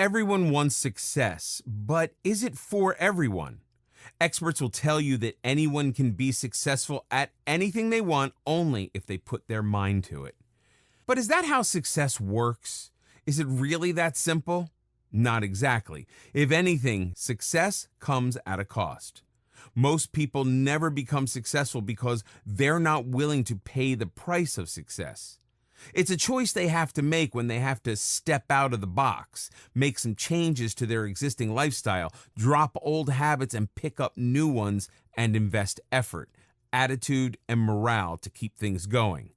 Everyone wants success, but is it for everyone? Experts will tell you that anyone can be successful at anything they want only if they put their mind to it. But is that how success works? Is it really that simple? Not exactly. If anything, success comes at a cost. Most people never become successful because they're not willing to pay the price of success. It's a choice they have to make when they have to step out of the box, make some changes to their existing lifestyle, drop old habits and pick up new ones, and invest effort, attitude, and morale to keep things going.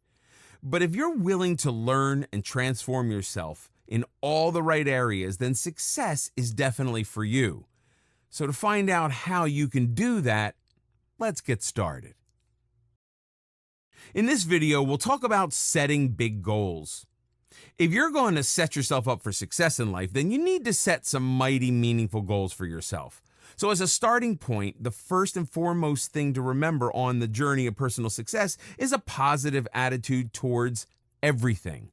But if you're willing to learn and transform yourself in all the right areas, then success is definitely for you. So to find out how you can do that, let's get started. In this video, we'll talk about setting big goals. If you're going to set yourself up for success in life, then you need to set some mighty meaningful goals for yourself. So as a starting point, the first and foremost thing to remember on the journey of personal success is a positive attitude towards everything.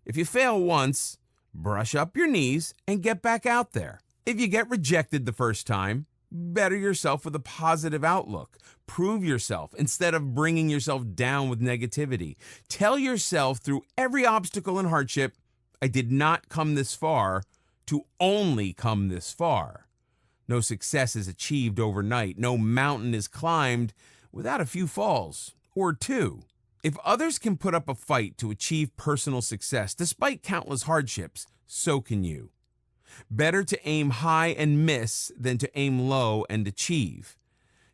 If you fail once, brush up your knees and get back out there. If you get rejected the first time, better yourself with a positive outlook. Prove yourself instead of bringing yourself down with negativity. Tell yourself through every obstacle and hardship, I did not come this far to only come this far. No success is achieved overnight. No mountain is climbed without a few falls, or two. If others can put up a fight to achieve personal success despite countless hardships, so can you. Better to aim high and miss than to aim low and achieve.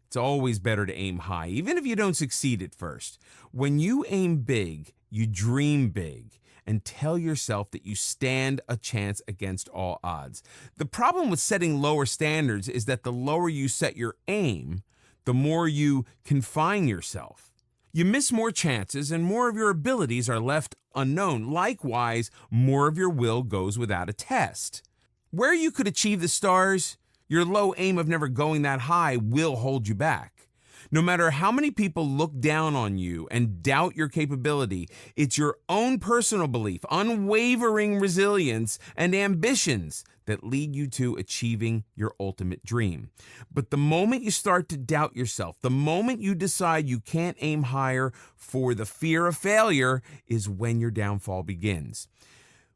It's always better to aim high, even if you don't succeed at first. When you aim big, you dream big, and tell yourself that you stand a chance against all odds. The problem with setting lower standards is that the lower you set your aim, the more you confine yourself. You miss more chances and more of your abilities are left unknown. Likewise, more of your will goes without a test. Where you could achieve the stars, your low aim of never going that high will hold you back. No matter how many people look down on you and doubt your capability, it's your own personal belief, unwavering resilience, and ambitions that lead you to achieving your ultimate dream. But the moment you start to doubt yourself, the moment you decide you can't aim higher for the fear of failure, is when your downfall begins.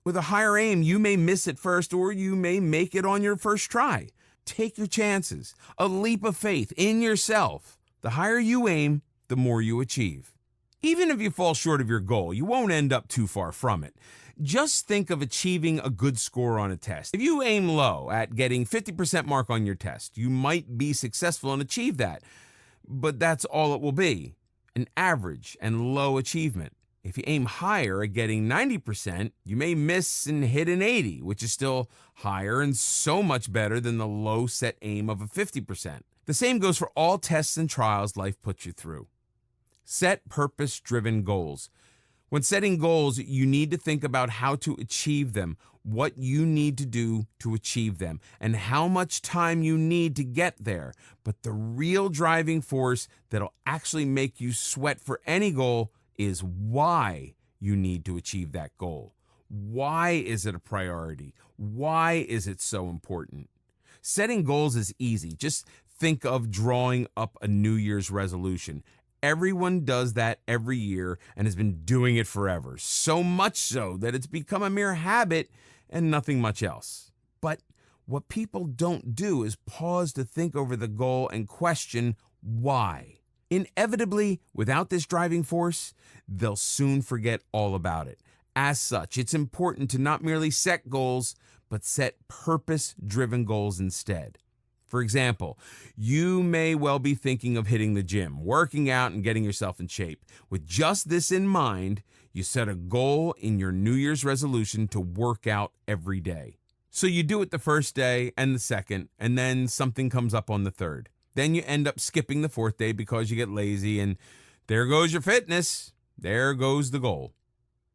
With a higher aim, you may miss it first, or you may make it on your first try. Take your chances, a leap of faith in yourself. The higher you aim, the more you achieve. Even if you fall short of your goal, you won't end up too far from it. Just think of achieving a good score on a test. If you aim low at getting 50% mark on your test, you might be successful and achieve that. But that's all it will be, an average and low achievement. If you aim higher at getting 90%, you may miss and hit an 80, which is still higher and so much better than the low set aim of a 50%. The same goes for all tests and trials life puts you through. Set purpose-driven goals. When setting goals, you need to think about how to achieve them, what you need to do to achieve them, and how much time you need to get there. But the real driving force that'll actually make you sweat for any goal is why you need to achieve that goal. Why is it a priority? Why is it so important? Setting goals is easy. Just think of drawing up a New Year's resolution. Everyone does that every year and has been doing it forever. So much so that it's become a mere habit and nothing much else. But what people don't do is pause to think over the goal and question why. Inevitably, without this driving force, they'll soon forget all about it. As such, it's important to not merely set goals, but set purpose-driven goals instead. For example, you may well be thinking of hitting the gym, working out, and getting yourself in shape. With just this in mind, you set a goal in your New Year's resolution to work out every day. So you do it the first day and the second, and then something comes up on the third. Then you end up skipping the fourth day because you get lazy, and there goes your fitness. There goes the goal.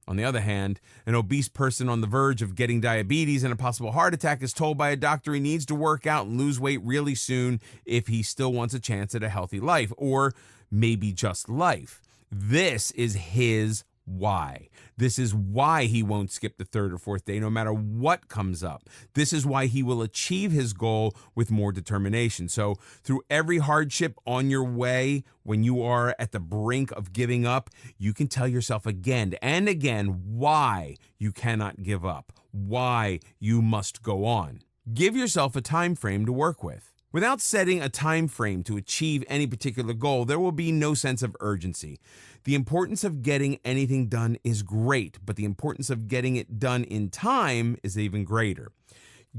On the other hand, an obese person on the verge of getting diabetes and a possible heart attack is told by a doctor he needs to work out and lose weight really soon if he still wants a chance at a healthy life, or maybe just life. This is his why. This is why he won't skip the third or fourth day no matter what comes up. This is why he will achieve his goal with more determination. So through every hardship on your way, when you are at the brink of giving up, you can tell yourself again and again why you cannot give up, why you must go on. Give yourself a time frame to work with. Without setting a time frame to achieve any particular goal, there will be no sense of urgency. The importance of getting anything done is great, but the importance of getting it done in time is even greater.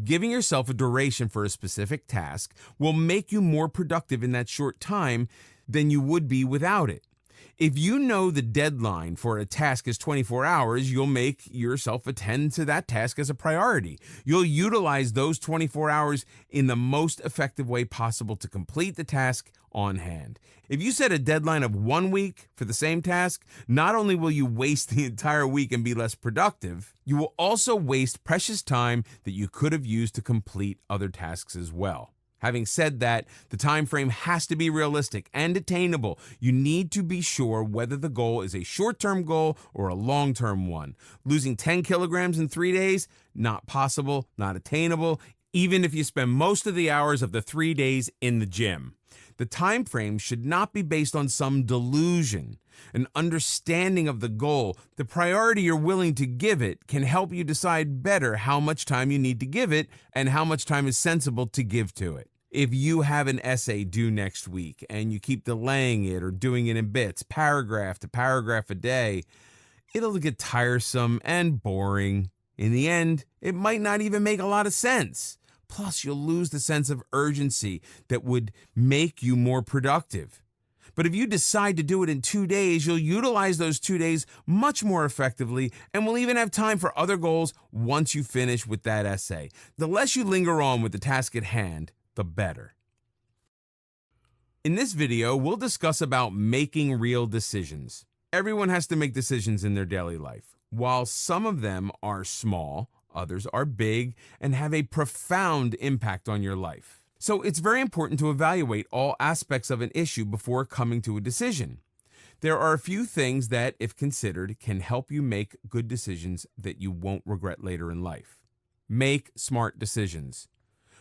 Giving yourself a duration for a specific task will make you more productive in that short time than you would be without it. If you know the deadline for a task is 24 hours, you'll make yourself attend to that task as a priority. You'll utilize those 24 hours in the most effective way possible to complete the task on hand. If you set a deadline of 1 week for the same task, not only will you waste the entire week and be less productive, you will also waste precious time that you could have used to complete other tasks as well. Having said that, the time frame has to be realistic and attainable. You need to be sure whether the goal is a short-term goal or a long-term one. Losing 10 kilograms in 3 days? Not possible, not attainable, even if you spend most of the hours of the 3 days in the gym. The time frame should not be based on some delusion. An understanding of the goal, the priority you're willing to give it, can help you decide better how much time you need to give it and how much time is sensible to give to it. If you have an essay due next week and you keep delaying it or doing it in bits, paragraph to paragraph a day, it'll get tiresome and boring. In the end, it might not even make a lot of sense. Plus, you'll lose the sense of urgency that would make you more productive. But if you decide to do it in 2 days, you'll utilize those 2 days much more effectively and will even have time for other goals once you finish with that essay. The less you linger on with the task at hand, the better. In this video, we'll discuss about making real decisions. Everyone has to make decisions in their daily life. While some of them are small, others are big and have a profound impact on your life. So it's very important to evaluate all aspects of an issue before coming to a decision. There are a few things that, if considered, can help you make good decisions that you won't regret later in life. Make smart decisions.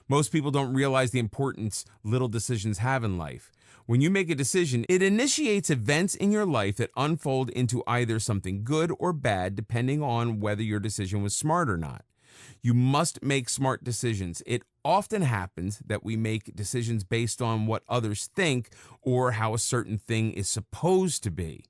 Most people don't realize the importance little decisions have in life. When you make a decision, it initiates events in your life that unfold into either something good or bad, depending on whether your decision was smart or not. You must make smart decisions. It often happens that we make decisions based on what others think or how a certain thing is supposed to be.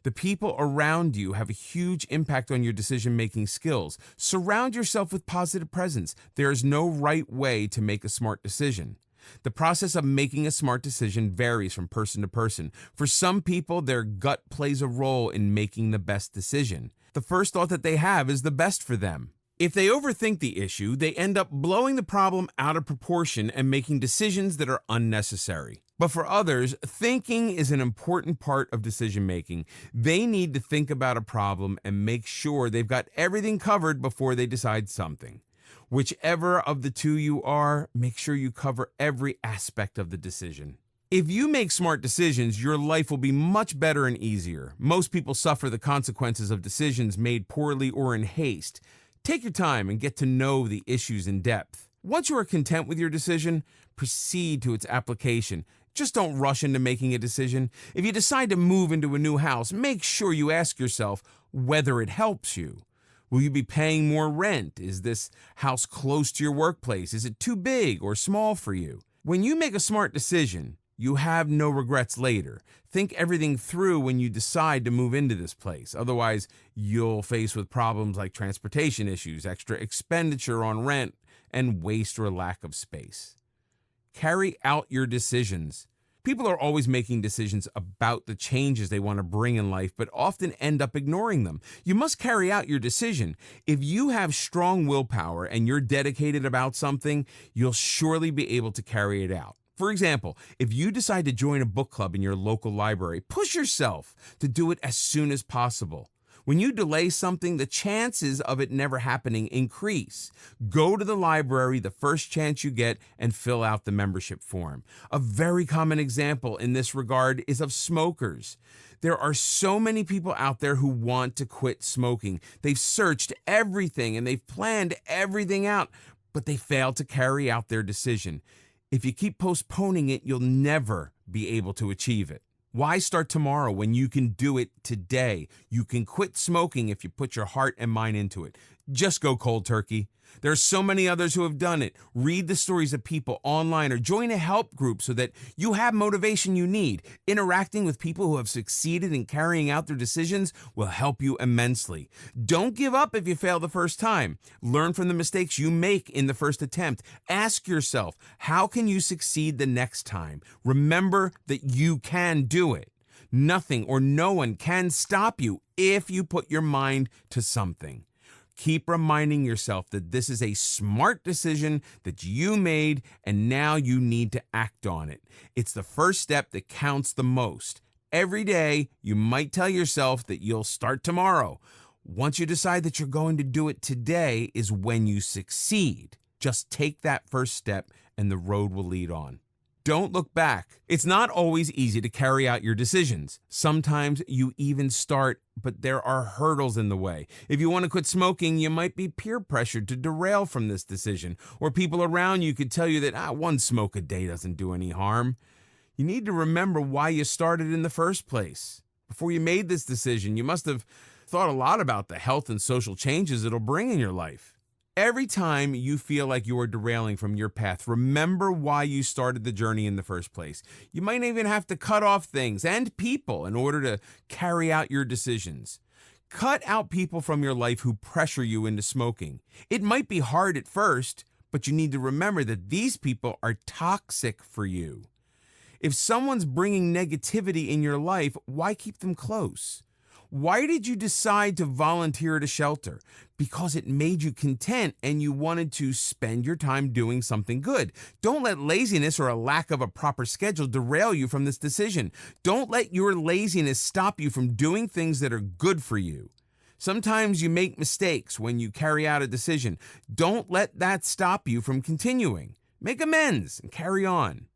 The people around you have a huge impact on your decision-making skills. Surround yourself with positive presence. There is no right way to make a smart decision. The process of making a smart decision varies from person to person. For some people, their gut plays a role in making the best decision. The first thought that they have is the best for them. If they overthink the issue, they end up blowing the problem out of proportion and making decisions that are unnecessary. But for others, thinking is an important part of decision making. They need to think about a problem and make sure they've got everything covered before they decide something. Whichever of the two you are, make sure you cover every aspect of the decision. If you make smart decisions, your life will be much better and easier. Most people suffer the consequences of decisions made poorly or in haste. Take your time and get to know the issues in depth. Once you are content with your decision, proceed to its application. Just don't rush into making a decision. If you decide to move into a new house, make sure you ask yourself whether it helps you. Will you be paying more rent? Is this house close to your workplace? Is it too big or small for you? When you make a smart decision, you have no regrets later. Think everything through when you decide to move into this place. Otherwise, you'll face with problems like transportation issues, extra expenditure on rent, and waste or lack of space. Carry out your decisions. People are always making decisions about the changes they want to bring in life, but often end up ignoring them. You must carry out your decision. If you have strong willpower and you're dedicated about something, you'll surely be able to carry it out. For example, if you decide to join a book club in your local library, push yourself to do it as soon as possible. When you delay something, the chances of it never happening increase. Go to the library the first chance you get and fill out the membership form. A very common example in this regard is of smokers. There are so many people out there who want to quit smoking. They've searched everything and they've planned everything out, but they fail to carry out their decision. If you keep postponing it, you'll never be able to achieve it. Why start tomorrow when you can do it today? You can quit smoking if you put your heart and mind into it. Just go cold turkey. There are so many others who have done it. Read the stories of people online or join a help group so that you have motivation you need. Interacting with people who have succeeded in carrying out their decisions will help you immensely. Don't give up if you fail the first time. Learn from the mistakes you make in the first attempt. Ask yourself, how can you succeed the next time? Remember that you can do it. Nothing or no one can stop you if you put your mind to something. Keep reminding yourself that this is a smart decision that you made and now you need to act on it. It's the first step that counts the most. Every day, you might tell yourself that you'll start tomorrow. Once you decide that you're going to do it today is when you succeed. Just take that first step and the road will lead on. Don't look back. It's not always easy to carry out your decisions. Sometimes you even start, but there are hurdles in the way. If you want to quit smoking, you might be peer pressured to derail from this decision, or people around you could tell you that one smoke a day doesn't do any harm. You need to remember why you started in the first place. Before you made this decision, you must have thought a lot about the health and social changes it'll bring in your life. Every time you feel like you are derailing from your path, remember why you started the journey in the first place. You might even have to cut off things and people in order to carry out your decisions. Cut out people from your life who pressure you into smoking. It might be hard at first, but you need to remember that these people are toxic for you. If someone's bringing negativity in your life, why keep them close? Why did you decide to volunteer at a shelter? Because it made you content and you wanted to spend your time doing something good. Don't let laziness or a lack of a proper schedule derail you from this decision. Don't let your laziness stop you from doing things that are good for you. Sometimes you make mistakes when you carry out a decision. Don't let that stop you from continuing. Make amends and carry on.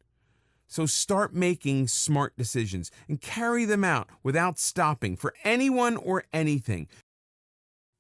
So start making smart decisions and carry them out without stopping for anyone or anything.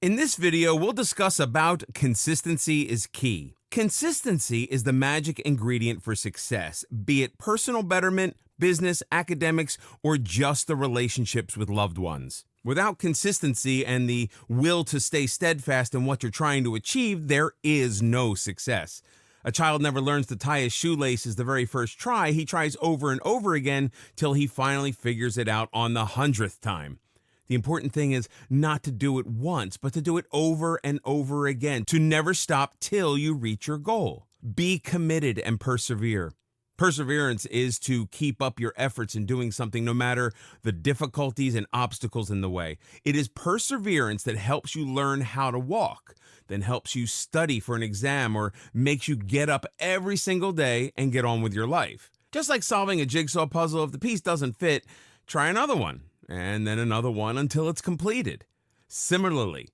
In this video, we'll discuss about consistency is key. Consistency is the magic ingredient for success, be it personal betterment, business, academics, or just the relationships with loved ones. Without consistency and the will to stay steadfast in what you're trying to achieve, there is no success. A child never learns to tie his shoelaces the very first try. He tries over and over again till he finally figures it out on the 100th time. The important thing is not to do it once, but to do it over and over again, to never stop till you reach your goal. Be committed and persevere. Perseverance is to keep up your efforts in doing something no matter the difficulties and obstacles in the way. It is perseverance that helps you learn how to walk, then helps you study for an exam, or makes you get up every single day and get on with your life. Just like solving a jigsaw puzzle, if the piece doesn't fit, try another one, and then another one until it's completed. Similarly,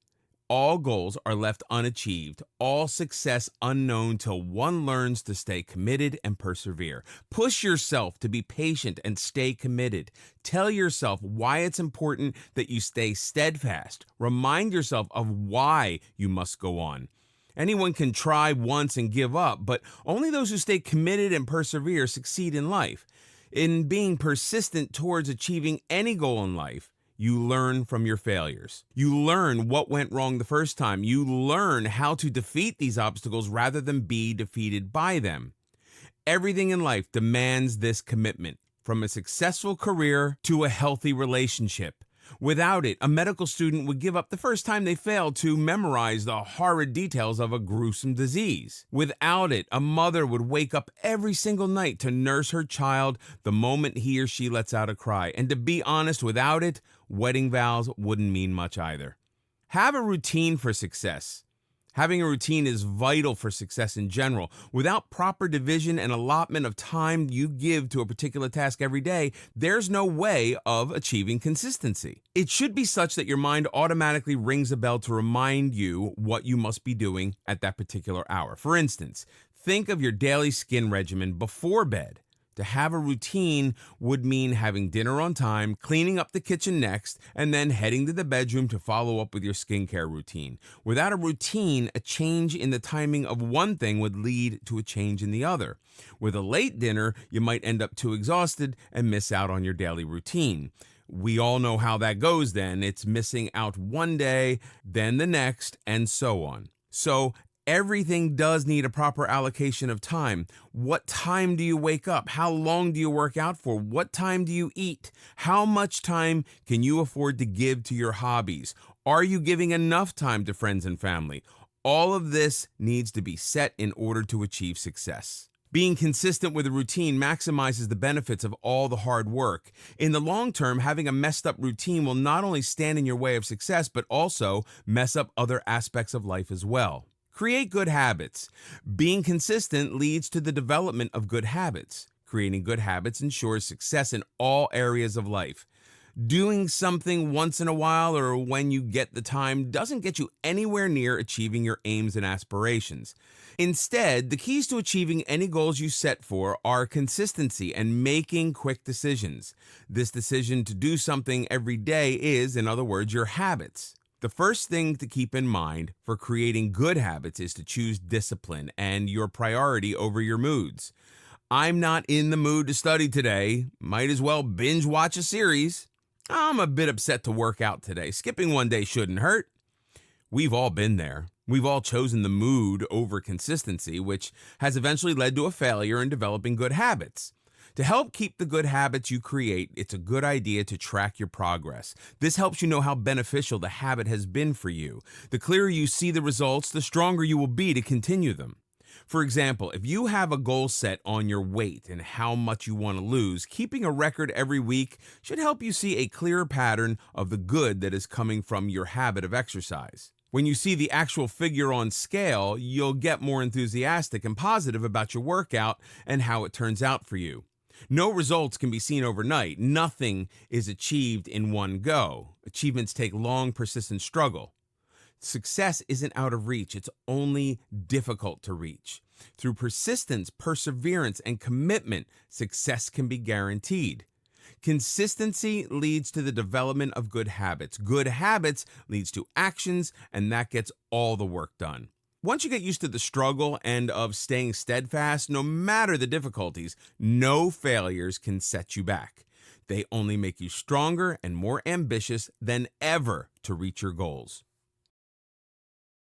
all goals are left unachieved, all success unknown till one learns to stay committed and persevere. Push yourself to be patient and stay committed. Tell yourself why it's important that you stay steadfast. Remind yourself of why you must go on. Anyone can try once and give up, but only those who stay committed and persevere succeed in life. In being persistent towards achieving any goal in life, you learn from your failures. You learn what went wrong the first time. You learn how to defeat these obstacles rather than be defeated by them. Everything in life demands this commitment, from a successful career to a healthy relationship. Without it, a medical student would give up the first time they failed to memorize the horrid details of a gruesome disease. Without it, a mother would wake up every single night to nurse her child the moment he or she lets out a cry. And to be honest, without it, wedding vows wouldn't mean much either. Have a routine for success. Having a routine is vital for success in general. Without proper division and allotment of time you give to a particular task every day, there's no way of achieving consistency. It should be such that your mind automatically rings a bell to remind you what you must be doing at that particular hour. For instance, think of your daily skin regimen before bed. To have a routine would mean having dinner on time, cleaning up the kitchen next, and then heading to the bedroom to follow up with your skincare routine. Without a routine, a change in the timing of one thing would lead to a change in the other. With a late dinner, you might end up too exhausted and miss out on your daily routine. We all know how that goes then. It's missing out one day, then the next, and so on. So everything does need a proper allocation of time. What time do you wake up? How long do you work out for? What time do you eat? How much time can you afford to give to your hobbies? Are you giving enough time to friends and family? All of this needs to be set in order to achieve success. Being consistent with a routine maximizes the benefits of all the hard work. In the long term, having a messed up routine will not only stand in your way of success, but also mess up other aspects of life as well. Create good habits. Being consistent leads to the development of good habits. Creating good habits ensures success in all areas of life. Doing something once in a while or when you get the time doesn't get you anywhere near achieving your aims and aspirations. Instead, the keys to achieving any goals you set for are consistency and making quick decisions. This decision to do something every day is, in other words, your habits. The first thing to keep in mind for creating good habits is to choose discipline and your priority over your moods. I'm not in the mood to study today. Might as well binge watch a series. I'm a bit upset to work out today. Skipping one day shouldn't hurt. We've all been there. We've all chosen the mood over consistency, which has eventually led to a failure in developing good habits. To help keep the good habits you create, it's a good idea to track your progress. This helps you know how beneficial the habit has been for you. The clearer you see the results, the stronger you will be to continue them. For example, if you have a goal set on your weight and how much you want to lose, keeping a record every week should help you see a clearer pattern of the good that is coming from your habit of exercise. When you see the actual figure on scale, you'll get more enthusiastic and positive about your workout and how it turns out for you. No results can be seen overnight. Nothing is achieved in one go. Achievements take long, persistent struggle. Success isn't out of reach. It's only difficult to reach. Through persistence, perseverance, and commitment, success can be guaranteed. Consistency leads to the development of good habits. Good habits leads to actions, and that gets all the work done. Once you get used to the struggle and of staying steadfast, no matter the difficulties, no failures can set you back. They only make you stronger and more ambitious than ever to reach your goals.